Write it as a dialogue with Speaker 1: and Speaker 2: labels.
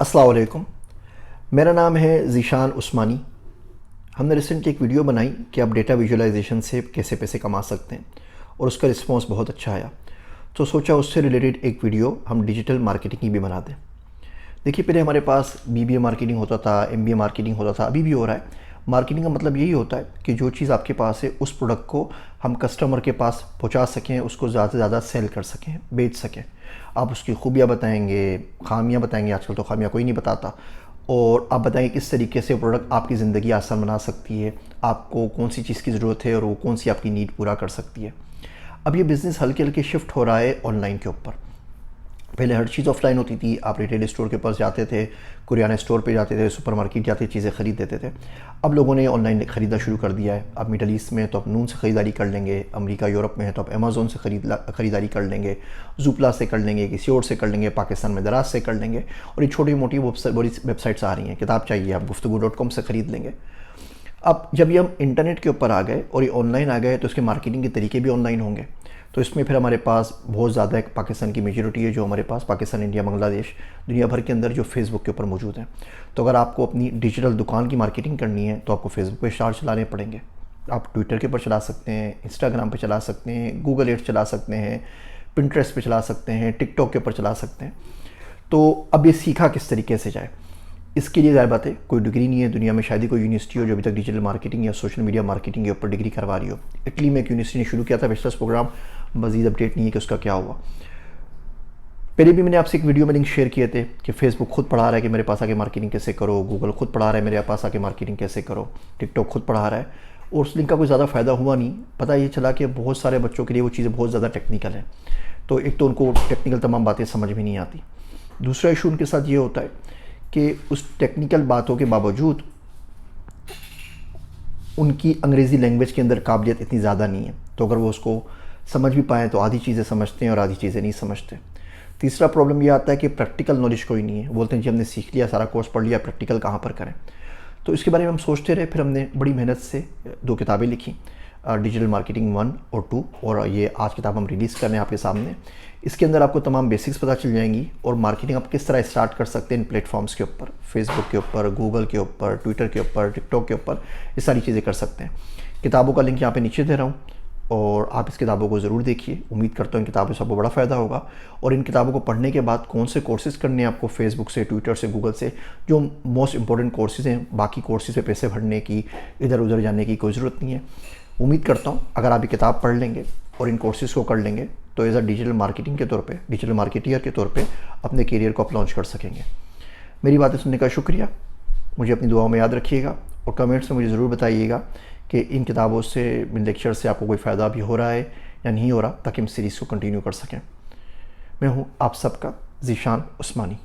Speaker 1: अस्सलाम वालेकुम। मेरा नाम है ज़ीशान उस्मानी। हमने रिसेंटली एक वीडियो बनाई कि आप डेटा विजुअलाइजेशन से कैसे पैसे कमा सकते हैं और उसका रिस्पांस बहुत अच्छा आया, तो सोचा उससे रिलेटेड एक वीडियो हम डिजिटल मार्केटिंग की भी बना दें। देखिए, पहले हमारे पास बीबीए मार्केटिंग होता था, एमबीए मार्केटिंग होता था, अभी भी हो रहा है। मार्केटिंग का मतलब यही होता है कि जो चीज़ आपके पास है उस प्रोडक्ट को हम कस्टमर के पास पहुंचा सकें, उसको ज़्यादा से ज़्यादा सेल कर सकें, बेच सकें। आप उसकी खूबियाँ बताएंगे, खामियाँ बताएंगे, आजकल तो खामियाँ कोई नहीं बताता, और आप बताएंगे किस तरीके से प्रोडक्ट आपकी ज़िंदगी आसान बना सकती है, आपको कौन सी चीज़ की ज़रूरत है और वो कौन सी आपकी नीड पूरा कर सकती है। अब ये बिज़नेस हल्के हल्के शिफ्ट हो रहा है ऑनलाइन के ऊपर। पहले हर चीज़ ऑफलाइन होती थी, आप रिटेल स्टोर के पास जाते थे, कुरियाना स्टोर पे जाते थे, सुपरमार्केट जाते चीज़ें ख़रीद देते थे। अब लोगों ने ऑनलाइन ख़रीदना शुरू कर दिया है। अब मिडल ईस्ट में तो आप नून से ख़रीदारी कर लेंगे, अमेरिका यूरोप में है तो आप अमेज़ोन से ख़रीदारी कर लेंगे, ज़ूपला से कर लेंगे, किसी और से कर लेंगे, पाकिस्तान में दराज से कर लेंगे, और ये छोटी मोटी बड़ी वेबसाइट्स आ रही हैं। किताब चाहिए आप गुफ्तगू.com से ख़रीद लेंगे। अब जब ये हम इंटरनेट के ऊपर आ गए और ये ऑनलाइन आ गए तो इसके मार्केटिंग के तरीके भी ऑनलाइन होंगे। तो इसमें फिर हमारे पास बहुत ज़्यादा एक पाकिस्तान की मेजॉरिटी है, जो हमारे पास पाकिस्तान, इंडिया, बांग्लादेश, दुनिया भर के अंदर जो फेसबुक के ऊपर मौजूद हैं। तो अगर आपको अपनी डिजिटल दुकान की मार्केटिंग करनी है तो आपको फेसबुक पे स्टार चलाने पड़ेंगे। आप ट्विटर के ऊपर चला सकते हैं, इंस्टाग्राम पे चला सकते हैं, गूगल एड्स चला सकते हैं, पिंटरेस्ट पे चला सकते हैं, टिकटॉक के ऊपर चला सकते हैं। तो अब ये सीखा किस तरीके से जाए, इसके लिए ज़ाहिर बात है कोई डिग्री नहीं है दुनिया में, शायद ही कोई यूनिवर्सिटी हो जो अभी तक डिजिटल मार्केटिंग या सोशल मीडिया मार्केटिंग के ऊपर डिग्री करवा रही हो। इटली में एक यूनिवर्सिटी ने शुरू किया था बैचलर्स प्रोग्राम, मज़ीद अपडेट नहीं है कि उसका क्या हुआ। पहले भी मैंने आपसे एक वीडियो में लिंक शेयर किए थे कि फेसबुक खुद पढ़ा रहा है कि मेरे पास आके मार्केटिंग कैसे करो, गूगल खुद पढ़ा रहा है मेरे पास आके मार्केटिंग कैसे करो, टिकटॉक खुद पढ़ा रहा है, और उस लिंक का कोई ज़्यादा फ़ायदा हुआ नहीं। पता ये चला कि बहुत सारे बच्चों के लिए वो चीज़ें बहुत ज़्यादा टेक्निकल हैं, तो एक तो उनको टेक्निकल तमाम बातें समझ में नहीं आती। दूसरा इशू उनके साथ ये होता है कि उस टेक्निकल बातों के बावजूद उनकी अंग्रेज़ी लैंग्वेज के अंदर काबिलियत इतनी ज़्यादा नहीं है, तो अगर वो उसको समझ भी पाएँ तो आधी चीज़ें समझते हैं और आधी चीज़ें नहीं समझते। तीसरा प्रॉब्लम ये आता है कि प्रैक्टिकल नॉलेज कोई नहीं है। बोलते हैं जी हमने सीख लिया, सारा कोर्स पढ़ लिया, प्रैक्टिकल कहाँ पर करें। तो इसके बारे में हम सोचते रहे, फिर हमने बड़ी मेहनत से 2 किताबें लिखी, डिजिटल मार्केटिंग 1 और 2, और ये आज किताब हम रिलीज़ कर रहे हैं आपके सामने। इसके अंदर आपको तमाम बेसिक्स पता चल जाएंगी और मार्केटिंग आप किस तरह स्टार्ट कर सकते हैं इन प्लेटफॉर्म्स के ऊपर, फेसबुक के ऊपर, गूगल के ऊपर, ट्विटर के ऊपर, टिकटॉक के ऊपर, ये सारी चीज़ें कर सकते हैं। किताबों का लिंक यहाँ पे नीचे दे रहा हूँ और आप इस किताबों को ज़रूर देखिए। उम्मीद करता हूँ इन किताबों से आपको बड़ा फ़ायदा होगा, और इन किताबों को पढ़ने के बाद कौन से कोर्सेज़ करने हैं आपको फेसबुक से, ट्विटर से, गूगल से, जो मोस्ट इंपॉर्टेंट कोर्सेज़ हैं, बाकी कोर्सेज़ पे पैसे भरने की, इधर उधर जाने की कोई ज़रूरत नहीं है। उम्मीद करता हूँ अगर आप ये किताब पढ़ लेंगे और इन कोर्सेज़ को कर लेंगे तो एज अ डिजिटल मार्केटिंग के तौर पे, डिजिटल मार्केटियर के तौर पे अपने करियर को आप लॉन्च कर सकेंगे। मेरी बातें सुनने का शुक्रिया। मुझे अपनी दुआओं में याद रखिएगा और कमेंट्स में मुझे ज़रूर बताइएगा कि इन किताबों से, इन लेक्चर से आपको कोई फ़ायदा भी हो रहा है या नहीं हो रहा, ताकि हम सीरीज़ को कंटिन्यू कर सकें। मैं हूँ आप सबका ज़ीशान उस्मानी।